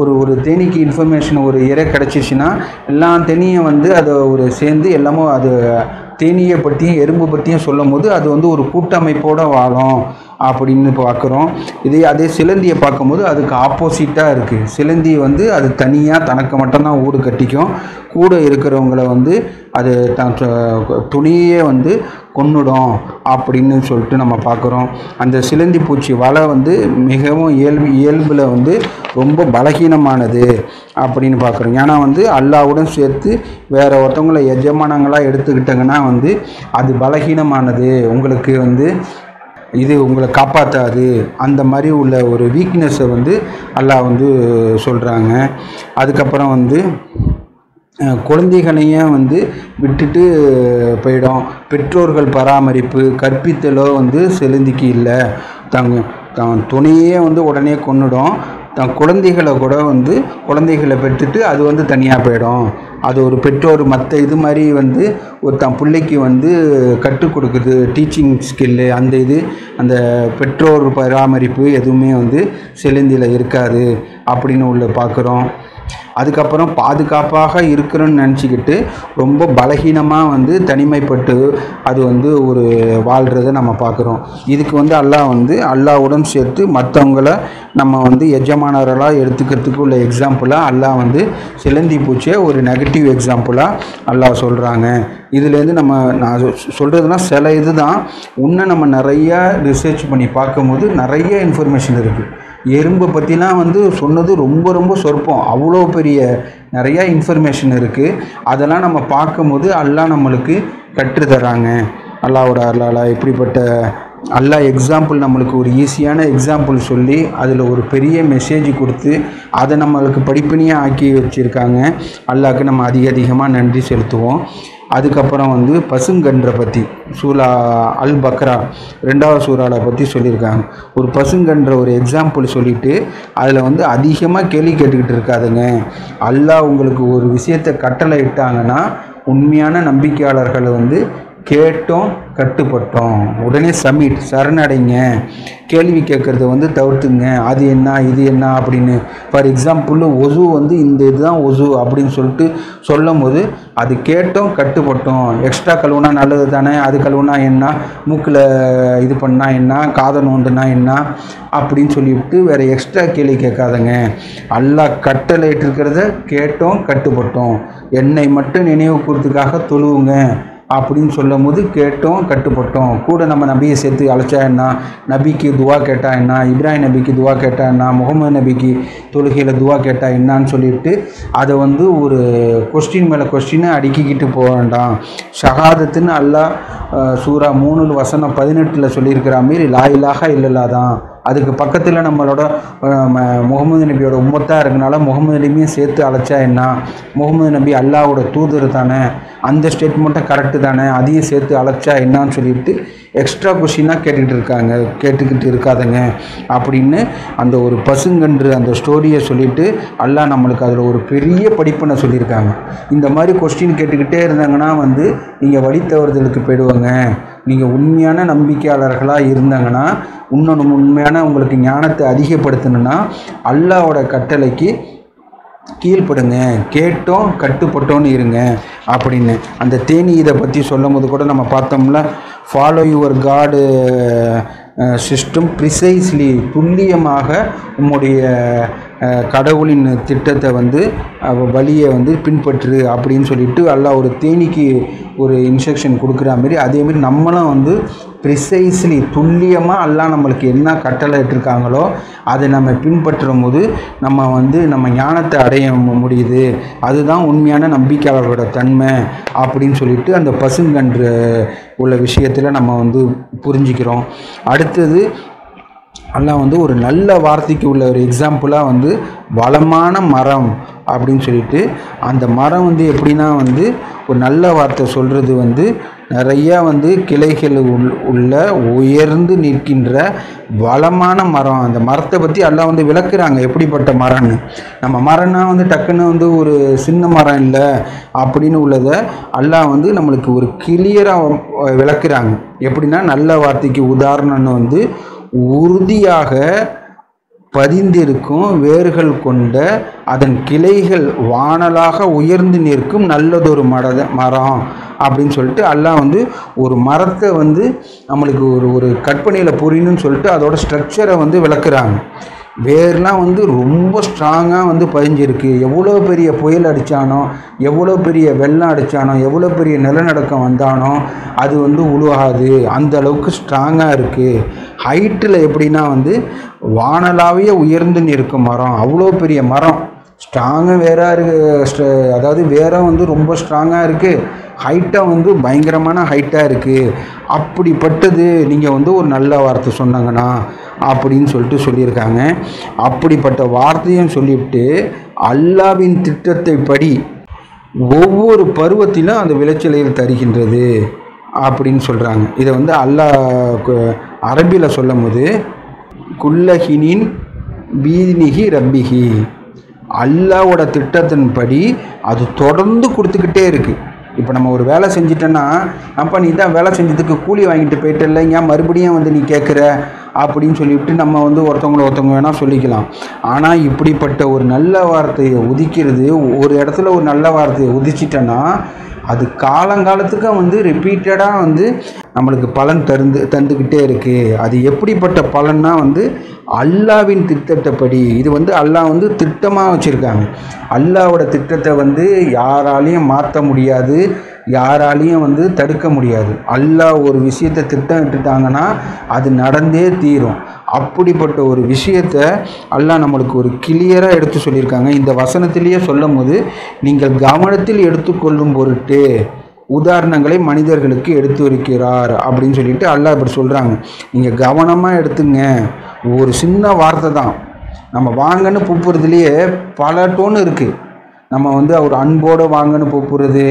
ஒரு தேனிக்கு இன்ஃபர்மேஷன் ஒரு இறை கிடச்சிச்சின்னா எல்லா தேனியும் வந்து அதை சேர்ந்து எல்லாமோ அது தேனியை பற்றியும் எறும்பு பற்றியும் சொல்லும் போது அது வந்து ஒரு கூட்டமைப்போடு வாழும் அப்படின்னு பார்க்குறோம். அதே சிலந்தியை பார்க்கும்போது அதுக்கு ஆப்போசிட்டாக இருக்குது. சிலந்தி வந்து அது தனியாக தனக்கு மட்டும்தான் ஊடு கட்டிக்கும், கூட இருக்கிறவங்கள வந்து அது துணியே வந்து கொன்னுடும் அப்படின்னு சொல்லிட்டு நம்ம பார்க்குறோம். அந்த சிலந்தி பூச்சி வலை வந்து மிகவும் இயல்பில் வந்து ரொம்ப பலகீனமானது அப்படின்னு பார்க்குறோம். ஏன்னா வந்து அல்லாஹ்வுடன் சேர்த்து வேறு ஒருத்தவங்களை எஜமானங்களாக எடுத்துக்கிட்டாங்கன்னா வந்து அது பலகீனமானது. உங்களுக்கு வந்து இது உங்களை காப்பாற்றாது, அந்த மாதிரி உள்ள ஒரு வீக்னஸை வந்து அல்லாஹ் வந்து சொல்கிறாங்க. அதுக்கப்புறம் வந்து குழந்தைகளையும் வந்து விட்டுட்டு போயிடும். பெற்றோர்கள் பராமரிப்பு கற்பித்தலோ வந்து செலுந்திக்கு இல்லை. தான் துணையே வந்து உடனே கொன்னுடும். தன் குழந்தைகளை கூட வந்து குழந்தைகளை பெற்றுட்டு அது வந்து தனியாக போயிடும். அது ஒரு பெற்றோர் மற்ற இது மாதிரி வந்து ஒரு தன் பிள்ளைக்கு வந்து கற்றுக் கொடுக்குது டீச்சிங் ஸ்கில்லு, அந்த பெற்றோர் பராமரிப்பு எதுவுமே வந்து செலுந்தியில் இருக்காது அப்படின்னு உள்ள பார்க்குறோம். அதுக்கப்புறம் பாதுகாப்பாக இருக்கிறோன்னு நினச்சிக்கிட்டு ரொம்ப பலகீனமாக வந்து தனிமைப்பட்டு அது வந்து ஒரு வாழ்கிறத நம்ம பார்க்குறோம். இதுக்கு வந்து அல்லாஹ்வுடன் சேர்த்து மற்றவங்கள நம்ம வந்து எஜமானர்களாக எடுத்துக்கிறதுக்கு உள்ள எக்ஸாம்பிளாக அல்லாஹ் வந்து சிலந்தி பூச்சியை ஒரு நெகட்டிவ் எக்ஸாம்பிளாக அல்லாஹ் சொல்கிறாங்க. இதுலேருந்து நான் சொல்கிறதுனா சில இது தான். இன்னும் நம்ம நிறையா ரிசர்ச் பண்ணி பார்க்கும்போது நிறைய இன்ஃபர்மேஷன் இருக்குது. எறும்பை பற்றிலாம் வந்து சொன்னது ரொம்ப ரொம்ப சொற்பம். அவ்வளோ பெரிய நிறையா இன்ஃபர்மேஷன் இருக்குது. அதெல்லாம் நம்ம பார்க்கும்போது அல்லாஹ் நம்மளுக்கு கற்றுத்தராங்க. அல்லாஹ்வோட அருளால் இப்படிப்பட்ட அல்லாஹ் எக்ஸாம்பிள் நம்மளுக்கு ஒரு ஈஸியான எக்ஸாம்பிள் சொல்லி அதில் ஒரு பெரிய மெசேஜ் கொடுத்து அதை நம்மளுக்கு படிப்பினையாக ஆக்கி வச்சுருக்காங்க. அல்லாஹ்க்கு நம்ம அதிகமாக நன்றி செலுத்துவோம். அதுக்கப்புறம் வந்து பசுங்கன்றை பற்றி சூரா அல் பக்ரா 2வது சூறாவை பற்றி சொல்லியிருக்காங்க. ஒரு பசுங்கன்ற ஒரு எக்ஸாம்பிள் சொல்லிவிட்டு அதில் வந்து அதிகமாக கேள்வி கேட்டுக்கிட்டு இருக்காதுங்க. அல்லாஹ் உங்களுக்கு ஒரு விஷயத்தை கட்டளை இட்டாங்கன்னா உண்மையான நம்பிக்கையாளர்களை வந்து கேட்டோம் கட்டுப்பட்டோம் உடனே சரணடைங்க. கேள்வி கேட்குறத வந்து தவிர்த்துங்க. அது என்ன இது என்ன அப்படின்னு. ஃபார் எக்ஸாம்பிள் ஒசு வந்து இந்த இதுதான் ஒசு அப்படின்னு சொல்லிட்டு சொல்லும் போது அது கேட்டோம் கட்டுப்பட்டோம். எக்ஸ்ட்ரா கழுவுனா நல்லது தானே, அது கழுவுனா என்ன, மூக்கில் இது பண்ணால் என்ன, காதை நோண்டுனா என்ன அப்படின்னு சொல்லிவிட்டு வேறு எக்ஸ்ட்ரா கேள்வி கேட்காதங்க. அல்லாஹ் கட்டளை இட்டிருக்கிறத கேட்டோம் கட்டுப்பட்டோம். என்னை மட்டும் நினைவு கூறதுக்காக தொழுவுங்க அப்படின்னு சொல்லும் போது கேட்டோம் கட்டுப்பட்டோம். கூட நம்ம நபியை சேர்த்து அழைச்சா என்ன, நபிக்கு துவா கேட்டால் என்ன, இப்ராஹிம் நபிக்கு துவா கேட்டால் என்ன, முகமது நபிக்கு தொழுகையில் துவா கேட்டால் என்னான்னு சொல்லிட்டு அதை வந்து ஒரு கொஸ்டின் மேலே கொஸ்டினை அடுக்கிக்கிட்டு போக வேண்டாம். ஷஹாதத்துன்னு அல்லாஹ் சூரா 3:18 சொல்லியிருக்கிற மாரி லா இலாஹா இல்லல்லா தான். அதுக்கு பக்கத்தில் நம்மளோட முகமது நபியோட உம்மத்தாக இருக்கனால முகமது நபியும் சேர்த்து அழைச்சா என்ன, முகமது நபி அல்லாஹ்வோட தூதர் தானே, அந்த ஸ்டேட்மெண்ட்டை கரெக்டு தானே, அதையும் சேர்த்து அழைச்சா என்னான்னு சொல்லிட்டு எக்ஸ்ட்ரா கொஷினாக கேட்டுக்கிட்டு இருக்காதுங்க அப்படின்னு அந்த ஒரு பசுங்கன்று அந்த ஸ்டோரியை சொல்லிவிட்டு அல்லாஹ் நம்மளுக்கு அதில் ஒரு பெரிய படிப்பினை சொல்லியிருக்காங்க. இந்த மாதிரி கொஸ்டின் கேட்டுக்கிட்டே இருந்தாங்கன்னா வந்து நீங்கள் வழி தவறுதலுக்கு போயிடுவாங்க. நீங்கள் உண்மையான நம்பிக்கையாளர்களாக இருந்தாங்கன்னா இன்னொன்று உண்மையான உங்களுக்கு ஞானத்தை அதிகப்படுத்தணுன்னா அல்லாஹ்வோட கட்டளைக்கு கீழ்ப்படுங்க, கேட்டோம் கட்டுப்பட்டோன்னு இருங்க அப்படின்னு. அந்த தேனி இதை பற்றி சொல்லும் போது கூட நம்ம பார்த்தோம்ல, ஃபாலோ யுவர் காடு சிஸ்டம் ப்ரிசைஸ்லி, துல்லியமாக உம்முடைய கடவுளின் திட்டத்தை வந்து வழியை வந்து பின்பற்று அப்படின்னு சொல்லிட்டு அல்லாஹ் ஒரு தேனிக்கு ஒரு இன்ஸ்ட்ரக்ஷன் கொடுக்குற மாதிரி அதேமாரி நம்மளும் வந்து ப்ரிசைஸ்லி துல்லியமாக அல்லாஹ் நம்மளுக்கு என்ன கட்டளை இட்டிருக்காங்களோ அதை நம்ம பின்பற்றும் போது நம்ம வந்து நம்ம ஞானத்தை அடைய முடியுது. அதுதான் உண்மையான நம்பிக்கையாளர்களோட தன்மை அப்படின்னு சொல்லிட்டு அந்த பசுங்கன்று உள்ள விஷயத்தில் நம்ம வந்து புரிஞ்சுக்கிறோம். அடுத்தது அல்லாஹ் வந்து ஒரு நல்ல வார்த்தைக்கு உள்ள ஒரு எக்ஸாம்பிளாக வந்து வளமான மரம் அப்படின்னு சொல்லிட்டு, அந்த மரம் வந்து எப்படின்னா வந்து ஒரு நல்ல வார்த்தை சொல்கிறது வந்து நிறையா வந்து கிளைகள் உள்ள உயர்ந்து நிற்கின்ற வளமான மரம். அந்த மரத்தை பற்றி அல்லாஹ் வந்து விளக்குறாங்க எப்படிப்பட்ட மரம்னு. நம்ம மரம்னா வந்து டக்குன்னு வந்து ஒரு சின்ன மரம் இல்லை அப்படின்னு உள்ளதை அல்லாஹ் வந்து நம்மளுக்கு ஒரு கிளியராக விளக்குறாங்க. எப்படின்னா நல்ல வார்த்தைக்கு உதாரணம்னு வந்து உறுதியாக பதிந்திருக்கும் வேர்கள் கொண்ட அதன் கிளைகள் வானலாக உயர்ந்து நிற்கும் நல்லதொரு மரம் அப்படின்னு சொல்லிட்டு அல்லாஹ் வந்து ஒரு மரத்தை வந்து நம்மளுக்கு ஒரு கற்பனையில் புரியணும்னு சொல்லிட்டு அதோட ஸ்ட்ரக்சரை வந்து விளக்குறாங்க. வேர்லாம் வந்து ரொம்ப ஸ்ட்ராங்காக வந்து பதிஞ்சிருக்கு. எவ்வளோ பெரிய புயல் அடித்தானோ, எவ்வளோ பெரிய வெள்ளம் அடித்தானோ, எவ்வளோ பெரிய நிலநடுக்கம் வந்தானோ அது வந்து உழுவாது, அந்த அளவுக்கு ஸ்ட்ராங்காக இருக்குது. ஹைட்டில் எப்படின்னா வந்து வானலாவிய உயர்ந்து நிற்கும் மரம், அவ்வளோ பெரிய மரம். ஸ்ட்ராங்காக வேறாக இருக்குது, அதாவது வேற வந்து ரொம்ப ஸ்ட்ராங்காக இருக்குது, ஹைட்டாக வந்து பயங்கரமான ஹைட்டாக இருக்குது. அப்படிப்பட்டது நீங்கள் வந்து ஒரு நல்ல வார்த்தை சொன்னாங்கண்ணா அப்படின்னு சொல்லிட்டு சொல்லியிருக்காங்க. அப்படிப்பட்ட வார்த்தையும் சொல்லிவிட்டு அல்லாவின் திட்டத்தை படி ஒவ்வொரு பருவத்திலும் அந்த விளைச்சலையில் தருகின்றது அப்படின்னு சொல்கிறாங்க. இதை வந்து அல்லாஹ் அரபியில் சொல்லும் போது குல்லஹினின் பீனிஹி ரப்பிஹி, அல்லாவோட திட்டத்தின்படி அது தொடர்ந்து கொடுத்துக்கிட்டே இருக்குது. இப்போ நம்ம ஒரு வேலை செஞ்சிட்டோன்னா, அப்போ நீ தான் வேலை செஞ்சதுக்கு கூலி வாங்கிட்டு போயிட்டல, ஏன் மறுபடியும் வந்து நீ கேட்குற அப்படின்னு சொல்லிவிட்டு நம்ம வந்து ஒருத்தவங்க வேணால் சொல்லிக்கலாம். ஆனால் இப்படிப்பட்ட ஒரு நல்ல வார்த்தையை உதிக்கிறது, ஒரு இடத்துல ஒரு நல்ல வார்த்தையை உதிச்சிட்டோன்னா அது காலங்காலத்துக்கு வந்து ரிப்பீட்டடாக வந்து நம்மளுக்கு பலன் தந்துக்கிட்டே இருக்குது. அது எப்படிப்பட்ட பலன்னா வந்து அல்லாவின் திட்டத்தைப்படி, இது வந்து அல்லாஹ் வந்து திட்டமாக வச்சுருக்காங்க. அல்லாவோட திட்டத்தை வந்து யாராலையும் மாற்ற முடியாது, யாராலையும் வந்து தடுக்க முடியாது. அல்லாஹ் ஒரு விஷயத்தை திட்டமிட்டுட்டாங்கன்னா அது நடந்தே தீரும். அப்படிப்பட்ட ஒரு விஷயத்தை அல்லாஹ் நம்மளுக்கு ஒரு கிளியராக எடுத்து சொல்லியிருக்காங்க. இந்த வசனத்திலேயே சொல்லும் போது நீங்கள் கவனத்தில் எடுத்துக்கொள்ளும் பொருட்டு உதாரணங்களை மனிதர்களுக்கு எடுத்து வைக்கிறார் அப்படின்னு சொல்லிட்டு அல்லாஹ் இப்படி சொல்கிறாங்க. நீங்கள் கவனமாக எடுத்துங்க. ஒரு சின்ன வார்த்தை தான், நம்ம வாங்கன்னு கூப்பிட்றதுலேயே பல டோன் இருக்குது. நம்ம வந்து ஒரு அன்போடு வாங்கன்னு கூப்பிட்றது,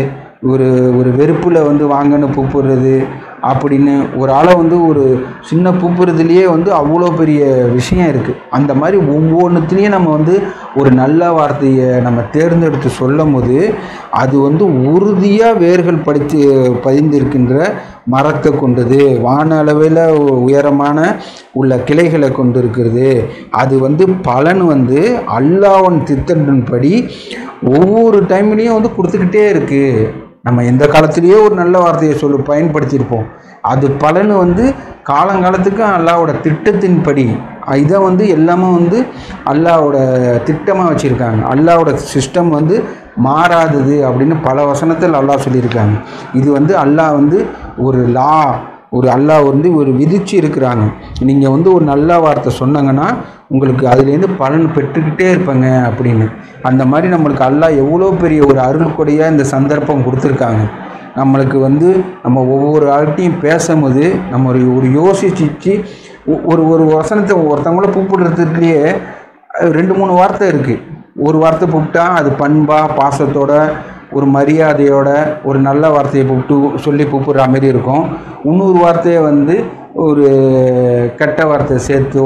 ஒரு வெறுப்பில் வந்து வாங்கன்னு கூப்பிட்றது அப்படின்னு ஒரு ஆளை வந்து ஒரு சின்ன கூப்பிட்றதுலேயே வந்து அவ்வளோ பெரிய விஷயம் இருக்குது. அந்த மாதிரி ஒவ்வொன்றுத்துலேயும் நம்ம வந்து ஒரு நல்ல வார்த்தையை நம்ம தேர்ந்தெடுத்து சொல்லும் போது அது வந்து உறுதியாக வேர்கள் பதிந்திருக்கின்ற மரத்தை கொண்டது, வான அளவில் உயரமான உள்ள கிளைகளை கொண்டு இருக்கிறது. அது வந்து பலன் வந்து அல்லாஹ்வின் திட்டத்தின்படி ஒவ்வொரு டைம்லேயும் வந்து கொடுத்துக்கிட்டே இருக்குது. நம்ம எந்த காலத்துலேயோ ஒரு நல்ல வார்த்தையை பயன்படுத்தியிருப்போம், அது பலன் வந்து காலங்காலத்துக்கு அல்லாஹ்வோட திட்டத்தின்படி. இதை வந்து எல்லாமே வந்து அல்லாஹ்வோட திட்டமாக வச்சுருக்காங்க. அல்லாஹ்வோட சிஸ்டம் வந்து மாறாதது அப்படின்னு பல வசனத்தில் அல்லாஹ் சொல்லியிருக்காங்க. இது வந்து அல்லாஹ் வந்து ஒரு அல்லாஹ் வந்து ஒரு விதிச்சு இருக்கிறாங்க. நீங்கள் வந்து ஒரு நல்ல வார்த்தை சொன்னாங்கன்னா உங்களுக்கு அதுலேருந்து பலன் பெற்றுக்கிட்டே இருப்பாங்க அப்படின்னு. அந்த மாதிரி நம்மளுக்கு அல்லாஹ் எவ்வளோ பெரிய ஒரு அருள் கொடையாக இந்த சந்தர்ப்பம் கொடுத்துருக்காங்க. நம்மளுக்கு வந்து நம்ம ஒவ்வொரு ஆள்கிட்டையும் பேசும்போது நம்ம ஒரு யோசிச்சு ஒரு வசனத்தை ஒருத்தவங்கள கூப்பிடுறதுலேயே 2-3 வார்த்தை இருக்குது. ஒரு வார்த்தை கூப்பிட்டா அது பண்பாக பாசத்தோட ஒரு மரியாதையோட ஒரு நல்ல வார்த்தையை சொல்லி கூப்பிட்ற மாதிரி இருக்கும். இன்னொரு வார்த்தையை வந்து ஒரு கெட்ட வார்த்தை சேர்த்தோ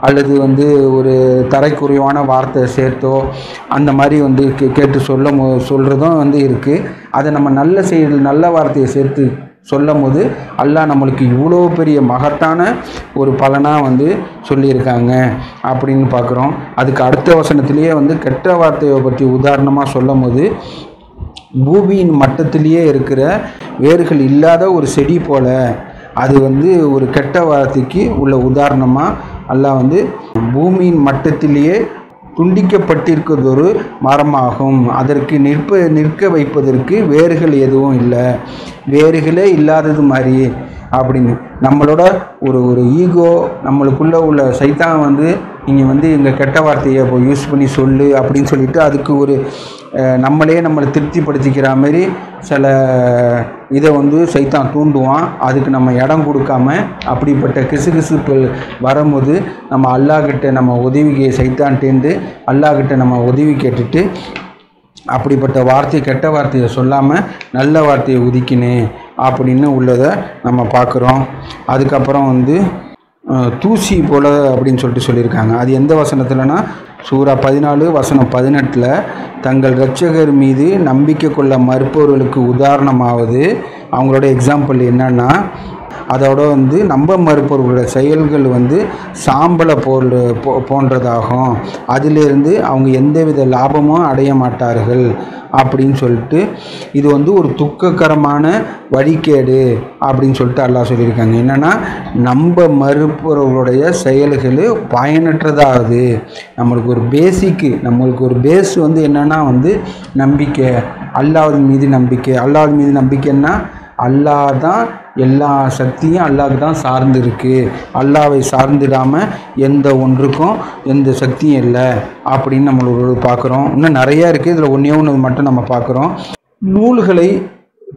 அல்லது வந்து ஒரு தரைக்குறைவான வார்த்தை சேர்த்தோ அந்த மாதிரி வந்து கேட்டு சொல்கிறதும் வந்து இருக்குது. அதை நம்ம நல்ல வார்த்தையை சேர்த்து சொல்லும் போது அல்லாஹ் நம்மளுக்கு இவ்வளோ பெரிய மகத்தான ஒரு பலனாக வந்து சொல்லியிருக்காங்க அப்படின்னு பார்க்குறோம். அதுக்கு அடுத்த வசனத்திலேயே வந்து கெட்ட வார்த்தையை பற்றி உதாரணமாக சொல்லும் போது பூமியின் மட்டத்திலேயே இருக்கிற வேர்கள் இல்லாத ஒரு செடி போல் அது வந்து ஒரு கெட்ட வார்த்தைக்கு உள்ள உதாரணமாக அல்லாஹ் வந்து பூமியின் மட்டத்திலேயே துண்டிக்கப்பட்டிருக்கிறதொரு மரமாகும், அதற்கு நிற்க வைப்பதற்கு வேர்கள் எதுவும் இல்லை, வேர்களே இல்லாதது மாதிரி அப்படின்னு. நம்மளோட ஒரு ஈகோ நம்மளுக்குள்ளே உள்ள சைத்தான் வந்து நீங்கள் வந்து எங்கள் கெட்ட வார்த்தையை இப்போ யூஸ் பண்ணி சொல்லு அப்படின்னு சொல்லிட்டு அதுக்கு ஒரு நம்மளை திருப்திப்படுத்திக்கிற மாதிரி சில இதை வந்து சைத்தான் தூண்டுவான். அதுக்கு நம்ம இடம் கொடுக்காம அப்படிப்பட்ட கிசுகிசுக்கள் வரும்போது நம்ம அல்லாஹ்கிட்ட நம்ம உதவி சைத்தான்ட்டேந்து அல்லாஹ்கிட்ட நம்ம உதவி கேட்டுட்டு அப்படிப்பட்ட கெட்ட வார்த்தையை சொல்லாமல் நல்ல வார்த்தையை உதிக்கினேன் அப்படின்னு உள்ளதை நம்ம பார்க்குறோம். அதுக்கப்புறம் வந்து தூசி போல் அப்படின்னு சொல்லியிருக்காங்க. அது எந்த வசனத்தில்னா சூரா 14 வசனம் 18 தங்கள் இரட்சகர் மீது நம்பிக்கை கொள்ள மறுப்பவர்களுக்கு உதாரணமாவது அவங்களோட எக்ஸாம்பிள் என்னன்னா, அதோட வந்து நம்ப மறுப்பவர்களோட செயல்கள் வந்து சாம்பலை போன்றதாகும், அதிலிருந்து அவங்க எந்தவித லாபமும் அடைய மாட்டார்கள் அப்படின்னு சொல்லிட்டு இது வந்து ஒரு துக்ககரமான வழிகேடு அப்படின்னு சொல்லிட்டு அல்லாஹ் சொல்லியிருக்காங்க. என்னென்னா நம்ப மறுப்பவர்களுடைய செயல்கள் பயனற்றதாகுது. நம்மளுக்கு ஒரு பேஸ் வந்து என்னென்னா வந்து நம்பிக்கை, அல்லாஹ்வின் மீது நம்பிக்கை. அல்லாஹ்வின் மீது நம்பிக்கைன்னா அல்லாஹ் தான் எல்லா சக்தியும் அல்லாஹ்க்கு தான் சார்ந்து இருக்குது, அல்லாஹ்வை சார்ந்திடாமல் எந்த ஒன்றுக்கும் எந்த சக்தியும் இல்லை அப்படின்னு நம்மளோட பார்க்குறோம். இன்னும் நிறையா இருக்குது, இதில் ஒன்றே ஒன்று மட்டும் நம்ம பார்க்குறோம். நூல்களை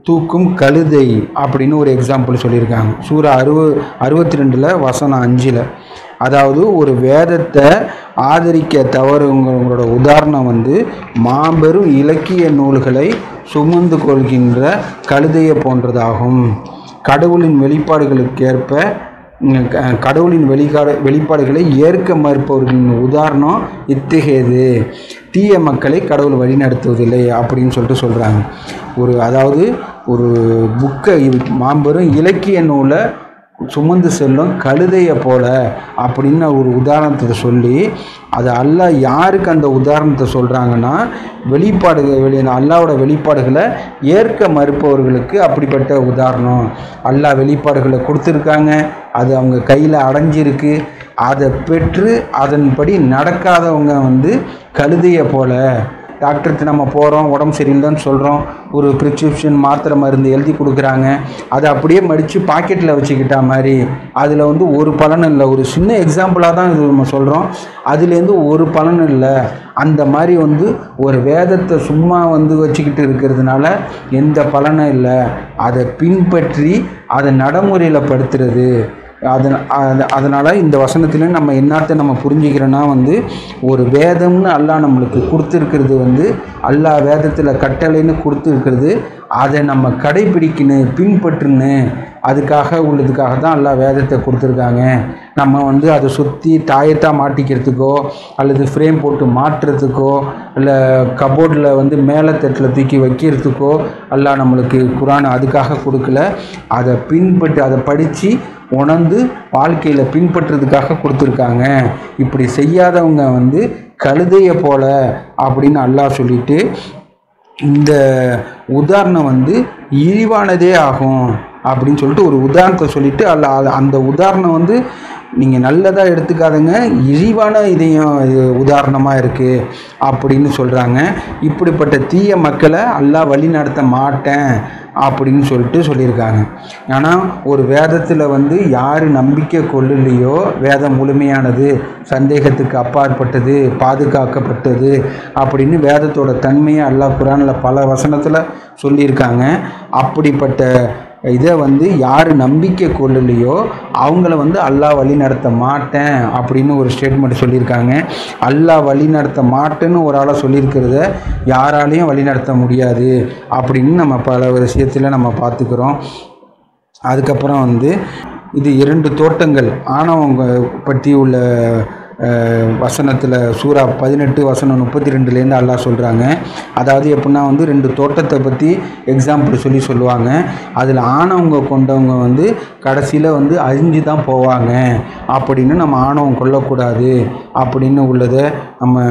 தூக்கும் கழுதை அப்படின்னு ஒரு எக்ஸாம்பிள் சொல்லியிருக்காங்க. சூரா 62 வசனம் 5. அதாவது ஒரு வேதத்தை ஆதரிக்க தவறுங்களோட உதாரணம் வந்து மாபெரும் இலக்கிய நூல்களை சுமந்து கொள்கின்ற கழுதையை போன்றதாகும். கடவுளின் வெளிப்பாடுகளுக்கேற்ப கடவுளின் வெளிப்பாடுகளை ஏற்க மறுப்பவர்களின் உதாரணம் இத்தகையது. தீய மக்களை கடவுள் வழிநடத்துவதில்லை அப்படின்னு சொல்கிறாங்க. அதாவது ஒரு புக்கை மாபெரும் இலக்கிய நூலை சுமந்து செல்லும் கழுதையை போல அப்படின்னு ஒரு உதாரணத்தை சொல்லி, அது அல்லாஹ் யாருக்கு அந்த உதாரணத்தை சொல்கிறாங்கன்னா அல்லாஹ்வோட வெளிப்பாடுகளை ஏற்க மறுப்பவர்களுக்கு அப்படிப்பட்ட உதாரணம். அல்லாஹ் வெளிப்பாடுகளை கொடுத்துருக்காங்க, அது அவங்க கையில் அடைஞ்சிருக்கு, அதை பெற்று அதன்படி நடக்காதவங்க வந்து கழுதையை போல. டாக்டருக்கு நம்ம போகிறோம், உடம்பு சரியில்லைன்னு சொல்கிறோம், ஒரு ப்ரிஸ்கிரிப்ஷன் மாத்திரை மருந்து எழுதி கொடுக்குறாங்க, அதை அப்படியே மடித்து பாக்கெட்டில் வச்சுக்கிட்டா மாதிரி அதில் வந்து ஒரு பலன் இல்லை. ஒரு சின்ன எக்ஸாம்பிளாக தான் இது நம்ம சொல்கிறோம், அதுலேருந்து ஒரு பலன் இல்லை. அந்த மாதிரி வந்து ஒரு வேதத்தை சும்மா வந்து வச்சுக்கிட்டு இருக்கிறதுனால எந்த பலனும் இல்லை. அதை பின்பற்றி அதை நடைமுறையில் படுத்துறது. அதனால் இந்த வசனத்தில் நம்ம என்னத்தை நம்ம புரிஞ்சுக்கிறோன்னா வந்து ஒரு வேதம்னு அல்லாஹ் நம்மளுக்கு கொடுத்துருக்கிறது வந்து அல்லாஹ் வேதத்தில் கட்டளைன்னு கொடுத்துருக்கிறது, அதை நம்ம கடைப்பிடிக்கணும், பின்பற்றணும். அதுக்காக தான் அல்லாஹ் வேதத்தை கொடுத்துருக்காங்க. நம்ம வந்து அதை சுற்றி தாயத்தாக மாட்டிக்கிறதுக்கோ அல்லது ஃப்ரேம் போட்டு மாட்டுறதுக்கோ இல்லை கபோர்டில் வந்து மேலே தட்டில் தூக்கி வைக்கிறதுக்கோ அல்லாஹ் நம்மளுக்கு குர்ஆன் அதுக்காக கொடுக்கல. அதை அதை படித்து உணர்ந்து வாழ்க்கையில் பின்பற்றுறதுக்காக கொடுத்துருக்காங்க. இப்படி செய்யாதவங்க வந்து கழுதையை போல அப்படின்னு அல்லாஹ் சொல்லிட்டு, இந்த உதாரணம் வந்து இழிவானதே ஆகும் அப்படின்னு சொல்லிட்டு ஒரு உதாரணத்தை சொல்லிவிட்டு அந்த உதாரணம் வந்து நீங்கள் நல்லதாக எடுத்துக்காதங்க, இழிவான இதையும் உதாரணமாக இருக்குது அப்படின்னு சொல்கிறாங்க. இப்படிப்பட்ட தீய மக்களை அல்லாஹ் வழி நடத்த மாட்டேன் அப்படின்னு சொல்லியிருக்காங்க. ஆனால் ஒரு வேதத்தில் வந்து யார் நம்பிக்கை கொள்ளலையோ வேதம் முழுமையானது, சந்தேகத்துக்கு அப்பாற்பட்டது, பாதுகாக்கப்பட்டது அப்படின்னு வேதத்தோட தன்மையை அல்லாஹ் குர்ஆனில் பல வசனத்தில் சொல்லியிருக்காங்க. அப்படிப்பட்ட இதை வந்து யார் நம்பிக்கை கொள்ளலையோ அவங்கள வந்து அல்லாஹ் வழி நடத்த மாட்டேன் அப்படின்னு ஒரு ஸ்டேட்மெண்ட் சொல்லியிருக்காங்க. அல்லாஹ் வழி நடத்த மாட்டேன்னு ஒரு ஆளாக சொல்லியிருக்கிறத யாராலையும் வழி நடத்த முடியாது அப்படின்னு நம்ம பல விஷயத்தில் நம்ம பார்த்துக்கிறோம். அதுக்கப்புறம் வந்து இது 2 தோட்டங்கள் ஆணவங்க பற்றி உள்ள வசனத்தில் சூரா 18 வசனம் 32 அல்லாஹ் சொல்கிறாங்க. அதாவது எப்படின்னா வந்து 2 தோட்டத்தை பற்றி எக்ஸாம்பிள் சொல்லுவாங்க. அதில் ஆணவங்க கொண்டவங்க வந்து கடைசியில் வந்து அழிஞ்சு தான் போவாங்க அப்படின்னு நம்ம ஆணவம் கொள்ளக்கூடாது அப்படின்னு உள்ளதை நம்ம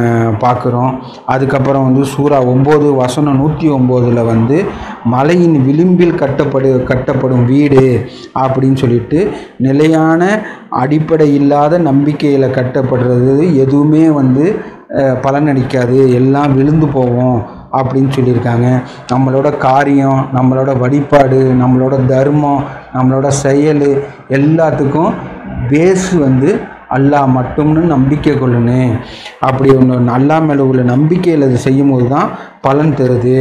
பார்க்குறோம். அதுக்கப்புறம் வந்து சூரா 9 வசனம் 109 வந்து மலையின் விளிம்பில் கட்டப்படும் வீடு அப்படின்னு சொல்லிட்டு நிலையான அடிப்படை இல்லாத நம்பிக்கையில் கட்டப்படுறது எதுவுமே வந்து பலனளிக்காது, எல்லாம் விழுந்து போவோம் அப்படின்னு சொல்லியிருக்காங்க. நம்மளோட காரியம், நம்மளோட வழிபாடு, நம்மளோட தர்மம், நம்மளோட செயல் எல்லாத்துக்கும் பேஸ் வந்து அல்லாஹ் மட்டும்னு நம்பிக்கை கொள்ளணும். அப்படி ஒன்று அல்லாஹ் மேலே உள்ள நம்பிக்கையில் அது செய்யும்போது தான் பலன் தருது.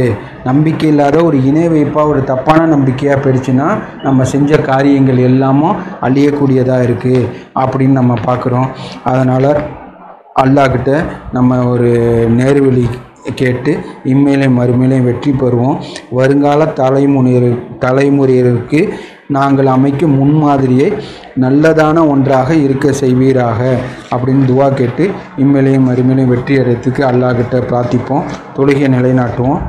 நம்பிக்கை இல்லாத ஒரு இணை வைப்பாக ஒரு தப்பான நம்பிக்கையாக போயிடுச்சுன்னா நம்ம செஞ்ச காரியங்கள் எல்லாமும் அழியக்கூடியதாக இருக்குது அப்படின்னு நம்ம பார்க்குறோம். அதனால் அல்லாஹ்கிட்ட நம்ம ஒரு நேர்வழி கேட்டு இம்மையிலையும் மறுமையிலையும் வெற்றி பெறுவோம். வருங்கால தலைமுறையினருக்கு நாங்கள் அமைக்கும் முன்மாதிரியை நல்லதான ஒன்றாக இருக்க செய்வீராக அப்படின்னு துவா கேட்டு இம்மையிலையும் மறுமையிலையும் வெற்றி அடையத்துக்கு அல்லாஹ்கிட்ட பிரார்த்திப்போம். தொழுகையை நிலைநாட்டுவோம்.